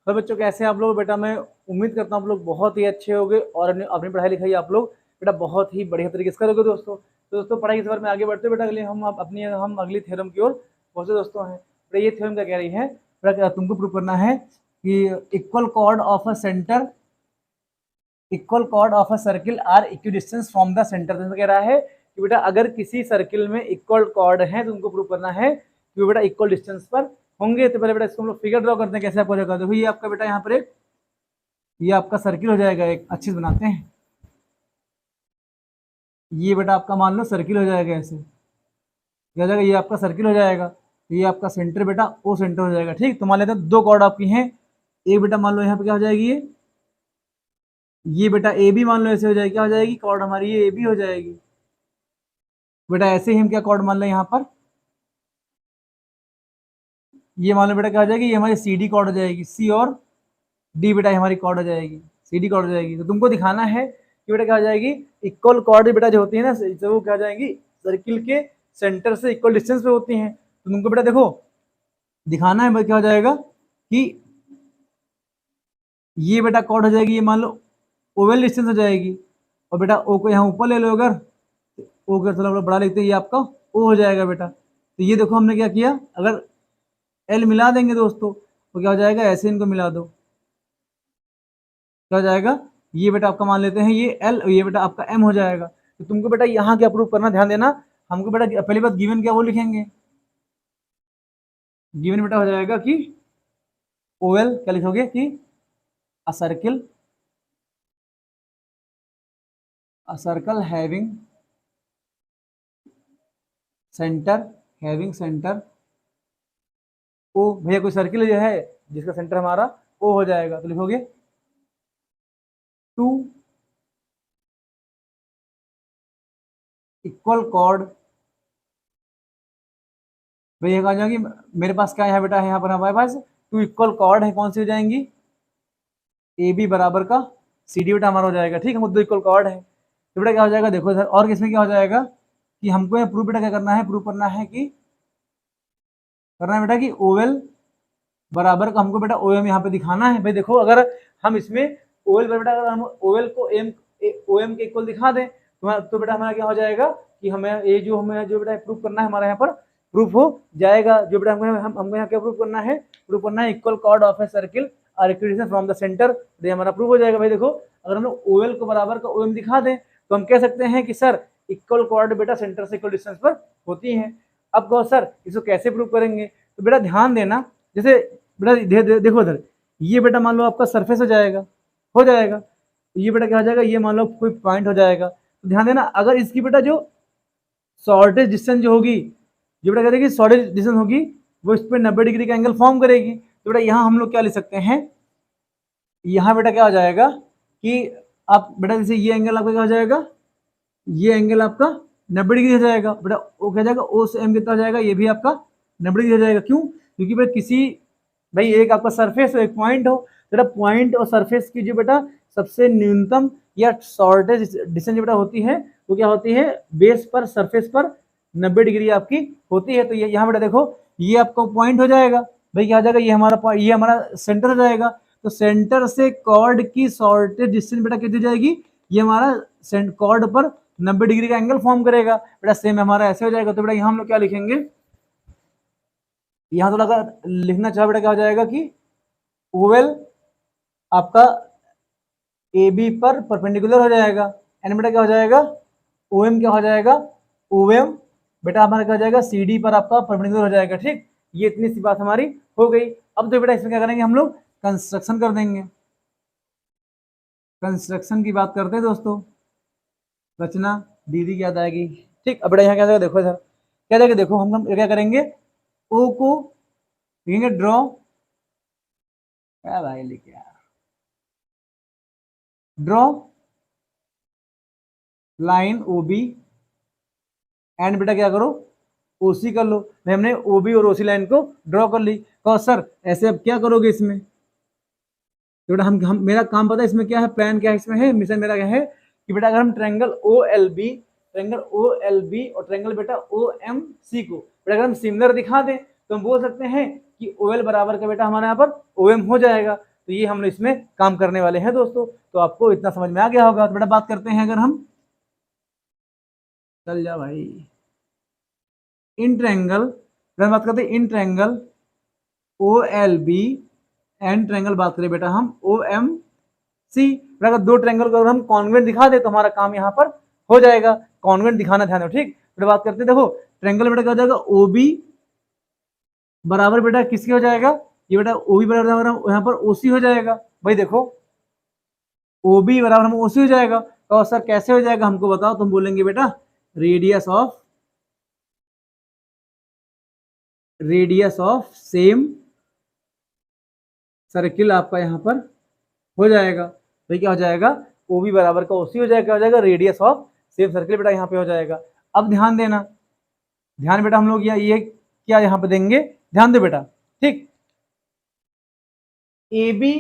तो बच्चों कैसे आप लोग? बेटा मैं उम्मीद करता हूँ आप लोग बहुत ही अच्छे होंगे और अपनी पढ़ाई लिखाई आप लोग बेटा बहुत ही बढ़िया तरीके से करोगे दोस्तों। तो दोस्तों पढ़ाई के बारे में आगे बढ़ते बेटा, अगले हम अगली थ्योरम की ओर पहुंचे दोस्तों हैं। बेटा ये थ्योरम क्या कह रही है? बेटा तुमको प्रूव करना है कि equal chord of a circle are equidistance from the centre. तो कह रहा है कि बेटा अगर किसी सर्किल में इक्वल कॉर्ड है तो तुमको प्रूव करना है कि वो बेटा इक्वल डिस्टेंस पर होंगे। तो पहले बेटा इसको हम लोग फिगर ड्रॉ करते हैं, कैसे आपको देखो। देखो ये आपका बेटा यहाँ पर ये आपका सर्किल हो जाएगा, एक अच्छी से बनाते हैं। ये बेटा आपका मान लो सर्किल हो जाएगा, ऐसे क्या हो जाएगा, ये आपका सर्किल हो जाएगा। ये आपका सेंटर बेटा ओ सेंटर हो जाएगा। ठीक, तो मान लेते हैं दो कॉर्ड आपकी हैं। एक बेटा मान लो यहाँ पे क्या हो जाएगी, ये बेटा ए बी मान लो ऐसे हो जाएगी, क्या हो जाएगी कॉर्ड हमारी, ये ए बी हो जाएगी। बेटा ऐसे ही हम क्या कॉर्ड मान लो यहाँ पर, ये मान लो बेटा क्या हो जाएगी, ये हमारी सी डी कॉर्ड हो जाएगी। सी और डी बेटा हमारी कॉर्ड हो जाएगी, सी डी कॉर्ड हो जाएगी। तो तुमको दिखाना है कि बेटा क्या हो जाएगी, इक्वल कॉर्ड बेटा जो होती है ना, तो वो क्या हो जाएंगी, सर्किल के सेंटर से इक्वल डिस्टेंस पे होती हैं। तो तुमको बेटा देखो दिखाना है क्या हो जाएगा कि ये बेटा कॉर्ड हो जाएगी, ये मान लो ओवल डिस्टेंस हो जाएगी। और बेटा ओ को यहाँ ऊपर ले लो, अगर ओ का थोड़ा बड़ा लिखते हैं, ये आपका ओ हो जाएगा बेटा। तो ये देखो हमने क्या किया, अगर एल मिला देंगे दोस्तों तो क्या हो जाएगा, ऐसे इनको मिला दो, क्या हो जाएगा, ये बेटा आपका मान लेते हैं ये एल, ये बेटा आपका एम हो जाएगा। तो तुमको बेटा यहाँ क्या प्रूव करना, ध्यान देना। हमको बेटा पहली बात गिवन क्या वो लिखेंगे, गिवन बेटा हो जाएगा कि ओएल, क्या लिखोगे कि a circle having centre O. भैया कोई सर्किल जो है जिसका सेंटर हमारा ओ हो जाएगा, तो लिखोगे टू इक्वल कॉर्ड। भैया कहा जाएगी, मेरे पास क्या है बेटा, यहाँ पर हमारे पास टू इक्वल कॉर्ड है, कौन सी हो जाएंगी, ए बी बराबर का सी डी बेटा हमारा हो जाएगा। ठीक है, हम दो इक्वल कॉर्ड है। तो बेटा क्या हो जाएगा, देखो सर, और किसमें क्या हो जाएगा कि हमको ये प्रूफ बेटा क्या करना है, प्रूफ करना है कि बेटा कि ओएल बराबर का, हमको बेटा ओ एम यहाँ पे दिखाना है। भाई देखो अगर हम इसमें ओएल बेटा, अगर हम ओएल को एम ओ एम के इक्वल दिखा दें तो बेटा हमारा क्या हो जाएगा कि हमें ये जो हमें जो बेटा प्रूफ करना है हमारे यहाँ पर प्रूफ हो जाएगा। जो बेटा हमको यहाँ क्या प्रूफ करना है, प्रूफ करना है equal chord of a circle और इक्विडिस्टेंस फ्रॉम द सेंटर। तो हमारा प्रूफ हो जाएगा। भाई देखो अगर हम लोग ओएल को बराबर का ओ एम दिखा दें तो हम कह सकते हैं कि सर इक्वल कॉर्ड बेटा सेंटर से इक्वल डिस्टेंस पर होती है। अब कहो सर इसको कैसे प्रूव करेंगे, तो बेटा ध्यान देना, जैसे बेटा देखो इधर, ये बेटा मान लो आपका सरफेस हो जाएगा। ये बेटा क्या हो जाएगा, ये मान लो कोई पॉइंट हो जाएगा। तो ध्यान देना, अगर इसकी बेटा जो शॉर्टेज डिस्टेंस जो होगी, जो बेटा कहते हैं कि शॉर्टेज डिस्टेंस होगी, वो इस पर 90 डिग्री का एंगल फॉर्म करेगी। तो बेटा यहाँ हम लोग क्या लिख सकते हैं, यहाँ बेटा क्या हो जाएगा कि आप बेटा जैसे ये एंगल आपका क्या हो जाएगा, ये एंगल आपका 90 डिग्री हो जाएगा। बेटा वो क्या जाएगा, ओ से एम कितना हो जाएगा, ये भी आपका 90 डिग्री हो जाएगा। क्यों, क्योंकि बेटा किसी भाई एक आपका सरफेस हो एक पॉइंट हो, बेटा पॉइंट और सरफेस की जो बेटा सबसे न्यूनतम या शॉर्टेज डिस्टेंस बेटा होती है वो क्या होती है, बेस पर सरफेस पर 90 डिग्री आपकी होती है। तो ये यहाँ बेटा देखो ये आपका पॉइंट हो जाएगा। भाई क्या हो जाएगा, ये हमारा सेंटर हो जाएगा। तो सेंटर से कॉर्ड की शॉर्टेज डिस्टेंस बेटा कितनी जाएगी, ये हमारा कॉर्ड पर 90 डिग्री का एंगल फॉर्म करेगा। बेटा सेम हमारा ऐसे हो जाएगा। तो बेटा यहाँ हम लोग क्या लिखेंगे, यहाँ थोड़ा अगर लिखना चाहे बेटा क्या हो जाएगा कि ओवेल आपका ए बी पर परपेंडिकुलर हो जाएगा। एंड बेटा क्या हो जाएगा, ओ एम क्या हो जाएगा, ओ एम बेटा हमारा क्या हो जाएगा, सी डी पर आपका परपेंडिकुलर हो जाएगा। ठीक, ये इतनी सी बात हमारी हो गई। अब तो बेटा इसमें क्या करेंगे हम लोग, कंस्ट्रक्शन कर देंगे। कंस्ट्रक्शन की बात करते हैं दोस्तों, रचना दीदी की याद आएगी। ठीक, अब बेटा यहाँ क्या देखो सर, क्या जाएगा, देखो हम क्या करेंगे, ओ को लिखेंगे ड्रॉ, क्या भाई लिखे यार, draw line O B and बेटा क्या करो, ओ सी कर लो। भाई हमने ओ बी और ओ सी लाइन को ड्रॉ कर ली। कहो सर ऐसे अब क्या करोगे इसमें, तो बेटा हम मेरा काम पता है इसमें क्या है, प्लान क्या है इसमें है, मिशन मेरा क्या है कि बेटा अगर हम ट्रायंगल ओ एल बी और ट्रायंगल बेटा ओ एम सी को बेटा अगर हम सिमिलर दिखा दें तो हम बोल सकते हैं कि ओ एल बराबर का बेटा हमारे यहाँ पर ओ एम हो जाएगा। तो ये हम लोग इसमें काम करने वाले हैं दोस्तों। तो आपको इतना समझ में आ गया होगा। तो बेटा बात करते हैं, अगर हम चल जा भाई, इन ट्रायंगल, बात करते हैं in triangle O L B and triangle बात करें बेटा हम ओ एम सी। अगर दो ट्रायंगल को अगर हम कॉन्वेंट दिखा दे तो हमारा काम यहाँ पर हो जाएगा। कॉन्वेंट दिखाना ध्यान दो, ठीक। बेटा बात करते हैं, देखो ट्रायंगल बेटा क्या हो जाएगा, ओ बी बराबर बेटा किसके हो जाएगा, ये बेटा ओ बी बराबर यहाँ पर ओ सी हो जाएगा। भाई देखो ओ बी बराबर हम ओ सी हो जाएगा। तो सर कैसे हो जाएगा हमको बताओ। तुम बोलेंगे बेटा रेडियस ऑफ सेम सर्किल आपका यहाँ पर हो जाएगा। भाई क्या हो जाएगा, ओ बी बराबर का ओ सी हो जाएगा, क्या हो जाएगा, रेडियस ऑफ सेम सर्किल बेटा यहाँ पे हो जाएगा। अब ध्यान देना, ध्यान बेटा हम लोग ये क्या यहाँ पे देंगे, ध्यान दो बेटा, ठीक। ए बी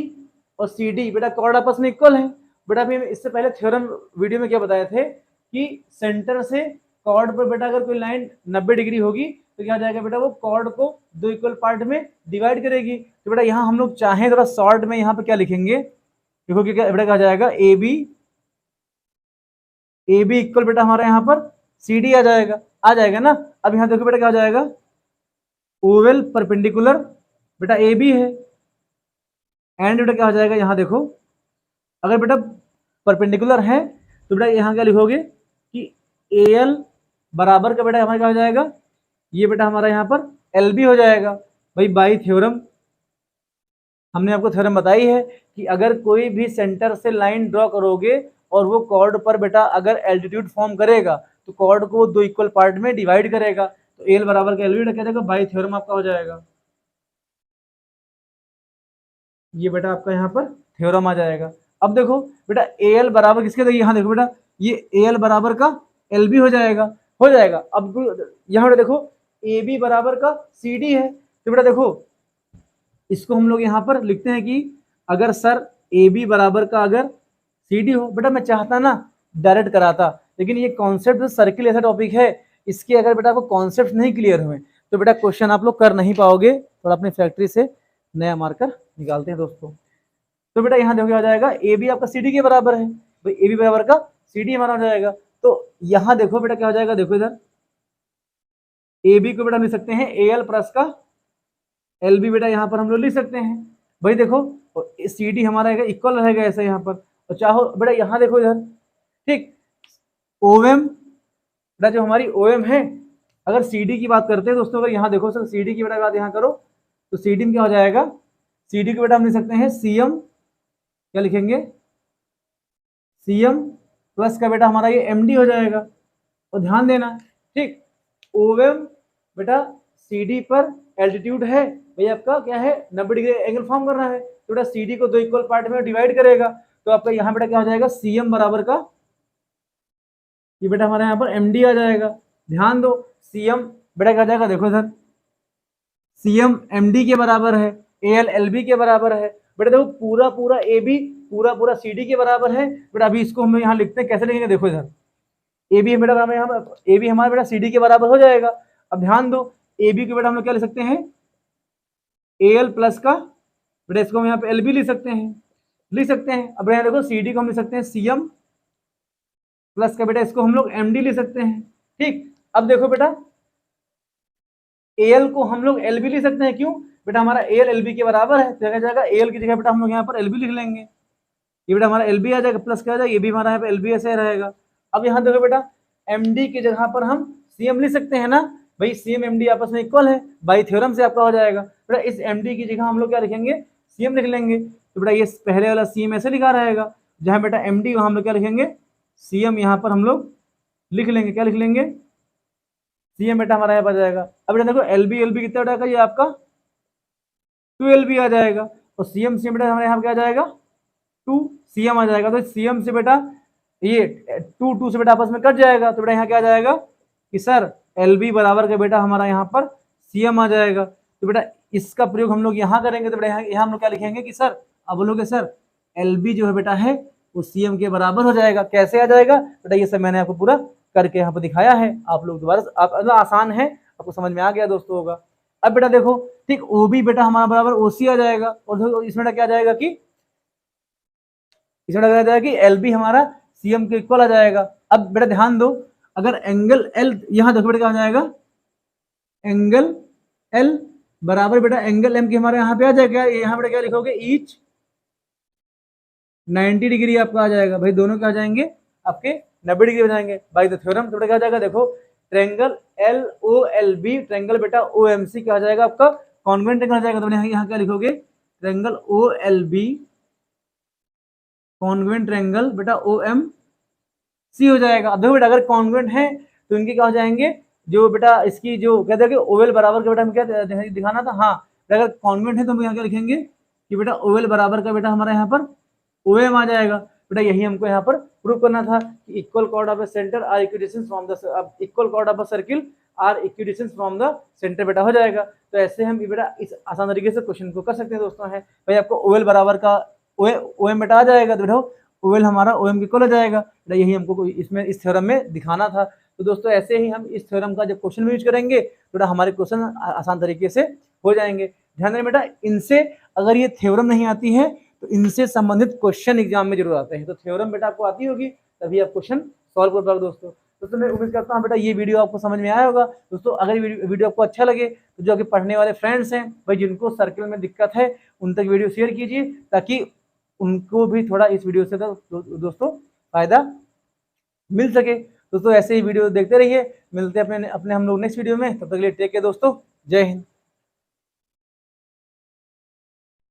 और सी डी बेटा कॉर्ड आपस में इक्वल है। बेटा अभी इससे पहले थ्योरम वीडियो में क्या बताए थे कि सेंटर से कॉर्ड पर बेटा अगर कोई लाइन 90 डिग्री होगी तो क्या हो जाएगा बेटा, वो कॉर्ड को दो इक्वल पार्ट में डिवाइड करेगी। तो बेटा यहाँ हम लोग चाहें थोड़ा शॉर्ट में यहाँ पे क्या लिखेंगे, देखो क्या बेटा क्या हो जाएगा, ए बी इक्वल बेटा हमारा यहाँ पर सी डी आ जाएगा ना। अब यहाँ देखो बेटा क्या हो जाएगा, ओवल परपेंडिकुलर बेटा ए बी है, एंड बेटा क्या हो जाएगा, यहाँ देखो अगर बेटा परपेंडिकुलर है तो बेटा यहाँ क्या लिखोगे कि ए एल बराबर का बेटा हमारा क्या हो जाएगा, ये बेटा हमारा यहाँ पर एल बी हो जाएगा। भाई बाई थ्योरम हमने आपको थ्योरम बताई है कि अगर कोई भी सेंटर से लाइन ड्रॉ करोगे और वो कॉर्ड पर बेटा अगर एल्टीट्यूड फॉर्म करेगा तो कॉर्ड को दो इक्वल पार्ट में डिवाइड करेगा। तो एल बराबर का एल बी क्या जाएगा, बाई थ्योरम आपका हो जाएगा। ये बेटा आपका यहाँ पर थ्योरम आ जाएगा। अब देखो बेटा ए एल बराबर किसके, देखिए यहाँ देखो बेटा ये ए एल बराबर का एल बी हो जाएगा। अब यहाँ बेटा देखो ए बी बराबर का सी डी है। तो बेटा देखो इसको हम लोग यहाँ पर लिखते हैं कि अगर सर ए बी बराबर का अगर सी डी हो, बेटा मैं चाहता ना डायरेक्ट कराता, लेकिन ये कॉन्सेप्ट सर्किल ऐसा टॉपिक है, इसके अगर बेटा आपको कॉन्सेप्ट नहीं क्लियर हुए तो बेटा क्वेश्चन आप लोग कर नहीं पाओगे। थोड़ा अपनी फैक्ट्री से नया मार्कर निकालते हैं दोस्तों। तो बेटा यहाँ देखो क्या हो जाएगा, ए बी आपका सी डी के बराबर है, भाई ए बी बराबर का सी डी हमारा हो जाएगा। तो यहाँ देखो बेटा क्या हो जाएगा, देखो इधर ए बी को बेटा लिख सकते हैं ए एल प्लस का एल बी बेटा यहाँ पर हम लोग लिख सकते हैं। भाई देखो सी डी हमारा इक्वल रहेगा ऐसा यहाँ पर, और चाहो बेटा यहाँ देखो इधर, ठीक। ओ एम बेटा जो हमारी ओ एम है, अगर सी डी की बात करते हैं दोस्तों, अगर यहाँ देखो सर सी डी की बेटा बात यहाँ करो तो सी डी में क्या हो जाएगा, सी डी को बेटा हम लिख सकते हैं सी एम, क्या लिखेंगे, सी एम प्लस का बेटा हमारा ये एम डी हो जाएगा। और ध्यान देना, ठीक, ओ एम बेटा सी डी पर एल्टीट्यूड है, भाई आपका क्या है 90 डिग्री एंगल फॉर्म करना है, तो बेटा सी डी को दो इक्वल पार्ट में डिवाइड करेगा। तो आपका यहाँ बेटा क्या हो जाएगा, सी एम बराबर का ये बेटा हमारे यहाँ पर एम डी आ जाएगा। ध्यान दो सी एम बेटा क्या जाएगा, देखो sir C M M D के बराबर है, ए एल एल बी के बराबर है। बेटा देखो पूरा पूरा ए बी पूरा सी डी के बराबर है। बेटा अभी इसको हम यहाँ लिखते हैं, कैसे लिखेंगे, देखो इधर ए बी बेटा यहाँ ए बी हमारा बेटा सी डी के बराबर हो जाएगा। अब ध्यान दो ए बी के बेटा हम लोग क्या लिख सकते हैं, ए एल प्लस का बेटा इसको हम यहाँ पे एल बी लिख सकते हैं। अब यहाँ देखो सी डी को हम लिख सकते हैं सी एम प्लस का बेटा इसको हम लोग एम डी लिख सकते हैं, ठीक। अब देखो बेटा ए एल को हम लोग एल बी लिख सकते हैं, क्यों बेटा हमारा ए एल एल बी के बराबर है, तो क्या जाएगा ए एल की जगह बेटा हम लोग यहाँ पर एल बी लिख लेंगे। ये बेटा हमारा एल बी आ जाएगा, प्लस क्या आ जाएगा, ये भी हमारा यहाँ पे एल बी ऐसे रहेगा। अब यहाँ देखो बेटा एम डी की जगह पर हम सी एम लिख सकते हैं ना, भाई सी एम एम डी आपस में इक्वल है, बाई थ्योरम से आपका हो जाएगा। बेटा इस एम डी की जगह हम लोग क्या लिखेंगे, सी एम लिख लेंगे। तो बेटा ये पहले वाला सी एम ऐसे लिखा रहेगा, जहाँ बेटा एम डी वहाँ हम लोग क्या लिखेंगे, सी एम यहाँ पर हम लोग लिख लेंगे, क्या लिख लेंगे, सी एम बेटा हमारा यहाँ पर जाएगा। अब बेटा देखो एल बी कितना बेटा ये आपका 2LB आ जाएगा, और सी एम बेटा हमारे यहाँ पे क्या जाएगा 2 CM आ जाएगा। तो CM से बेटा ये 2 से बेटा आपस में कट जाएगा, तो बेटा यहाँ क्या आ जाएगा कि सर LB बराबर का बेटा हमारा यहाँ पर CM आ जाएगा। तो बेटा इसका प्रयोग हम लोग यहाँ करेंगे, तो बेटा यहाँ हम लोग क्या लिखेंगे कि सर, अब बोलोगे सर LB जो है बेटा है वो CM के बराबर हो जाएगा। कैसे आ जाएगा बेटा, ये सब मैंने आपको पूरा करके यहाँ पर दिखाया है, आप लोग दोबारा आप आसान है, आपको समझ में आ गया दोस्तों होगा। अब बेटा देखो ठीक ओ बी बेटा हमारा बराबर ओ सी आ जाएगा, और देखो इसमें बेटा क्या आ जाएगा कि इसमें बेटा क्या आ जाएगा कि एल बी हमारा सी एम के इक्वल आ जाएगा। अब बेटा ध्यान दो, अगर एंगल एल, यहाँ देखो बेटा क्या आ जाएगा, एंगल एल बराबर बेटा एंगल एम के हमारे यहाँ पे आ जाएगा, यहाँ बेटा क्या लिखोगे, ईच 90 डिग्री आपका आ जाएगा भाई, दोनों क्या आ जाएंगे आपके 90 डिग्री हो जाएंगे बाई द थ्योरम। तो बेटा क्या आ जाएगा, देखो triangle L O L B triangle बेटा ओ एम सी क्या आ जाएगा आपका कॉन्वेंट ट्रायंगल आ जाएगा। तो यहाँ क्या लिखोगे, triangle O L B congruent triangle बेटा ओ एम सी हो जाएगा। अब देखो बेटा अगर कॉन्वेंट है तो इनके क्या हो जाएंगे, जो बेटा इसकी जो कहते हैं कि ओवेल बराबर का बेटा हम क्या दिखाना था, हाँ अगर कॉन्वेंट है तो हम यहाँ क्या लिखेंगे कि बेटा ओवेल बराबर का बेटा हमारा यहाँ पर ओ एम आ जाएगा। बेटा यही हमको यहाँ पर प्रूव करना था कि equal chord of a centre are equidistance from the equal chord of a circle are equidistance from the centre बेटा हो जाएगा। तो ऐसे हम बेटा इस आसान तरीके से क्वेश्चन को कर सकते हैं दोस्तों। है भाई आपको ओवेल बराबर का ओ एम बेटा आ जाएगा, तो बेटा ओवेल हमारा ओ एम के इक्वल हो जाएगा। बेटा यही हमको इसमें इस थ्योरम में दिखाना था। तो दोस्तों ऐसे ही हम इस थ्योरम का जब क्वेश्चन में यूज करेंगे तो बेटा हमारे क्वेश्चन आसान तरीके से हो जाएंगे। ध्यान दें बेटा, इनसे अगर ये थ्योरम नहीं आती है तो इनसे संबंधित क्वेश्चन एग्जाम में जरूर आते हैं। तो थ्योरम बेटा आपको आती होगी तभी आप क्वेश्चन सॉल्व कर पाओगे दोस्तों मैं उम्मीद करता हूँ बेटा ये वीडियो आपको समझ में आया होगा। दोस्तों अगर वीडियो आपको अच्छा लगे तो जो आपके पढ़ने वाले फ्रेंड्स हैं भाई, जिनको सर्कल में दिक्कत है, उन तक वीडियो शेयर कीजिए ताकि उनको भी थोड़ा इस वीडियो से दोस्तों फायदा मिल सके। दोस्तों ऐसे ही वीडियो देखते रहिए, मिलते हैं अपने हम लोग नेक्स्ट वीडियो में। तब तक के लिए टेक केयर दोस्तों, जय हिंद।